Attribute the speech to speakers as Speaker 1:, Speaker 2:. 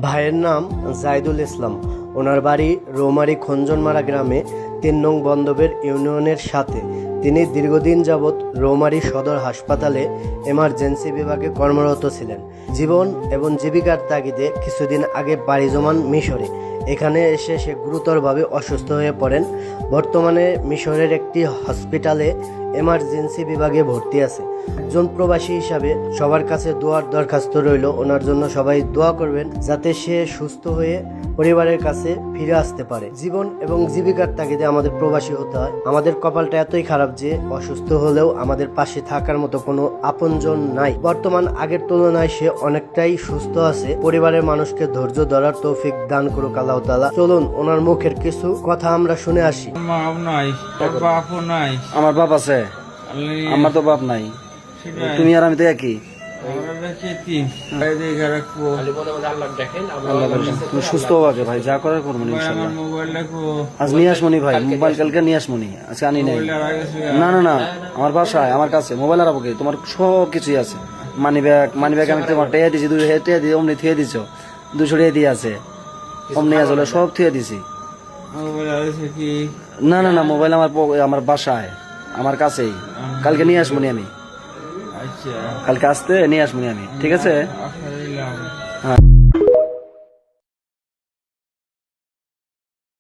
Speaker 1: ভাইয়ের নাম জাইদুল ইসলাম। ওনার বাড়ি রৌমারী খঞ্জনমারা গ্রামে ৩ নং বন্দবের ইউনিয়নের সাথে। তিনি দীর্ঘদিন যাবৎ রৌমারী সদর হাসপাতালে এমার্জেন্সি বিভাগে কর্মরত ছিলেন। জীবন এবং জীবিকার তাগিদে কিছুদিন আগে পাড়ি জমান মিশরে। এখানে এসে সে গুরুতরভাবে অসুস্থ হয়ে পড়েন। বর্তমানে মিশরের একটি হসপিটালে এমার্জেন্সি বিভাগে ভর্তি আছে। একজন প্রবাসী হিসাবে সবার কাছে দোয়ার দরখাস্ত রইল, ওনার জন্য সবাই দোয়া করবেন যাতে সে সুস্থ হয়ে পরিবারের কাছে ফিরে আসতে পারে। জীবন এবং জীবিকার তাগিদে আমাদের প্রবাসী হতে হয়। আমাদের কপালটা এতই খারাপ যে অসুস্থ হলেও আমাদের পাশে থাকার মতো কোনো আপনজন নাই। বর্তমান আগের তুলনায় সে অনেকটাই সুস্থ আছে। পরিবারের মানুষকে ধৈর্য ধরার তৌফিক দান করুক আল্লাহ তাআলা। চলুন ওনার মুখের কিছু কথা আমরা শুনে আসি।
Speaker 2: আমার বাপ আছে, আমার তো বাপ নাই। তুমি আর আমি তো একই। তুমি সুস্থ হবে ভাই, যা করার করবো ইনশাআল্লাহ। আজ নিয়ে আসমনি ভাই, মোবাইল কালকে নিয়ে আসমনি, আজকে আনি নাই। না না না, আমার বাসায় আমার কাছে মোবাইল আর কি, তোমার সব কিছুই আছে। মানি ব্যাগ আমি তোমার টেয়া দিছি, 2 টেয়া দিয়ে অমনি থুয়ে দিছো, 200 টাকা দিয়ে আছে, অমনি আসলে সব থুয়ে দিছি। না না না, মোবাইল আমার বাসায় আমার কাছেই, কালকে নিয়ে আসমনি আমি, কালকে আসতে নিয়ে আসমনি আমি, ঠিক আছে? হ্যাঁ।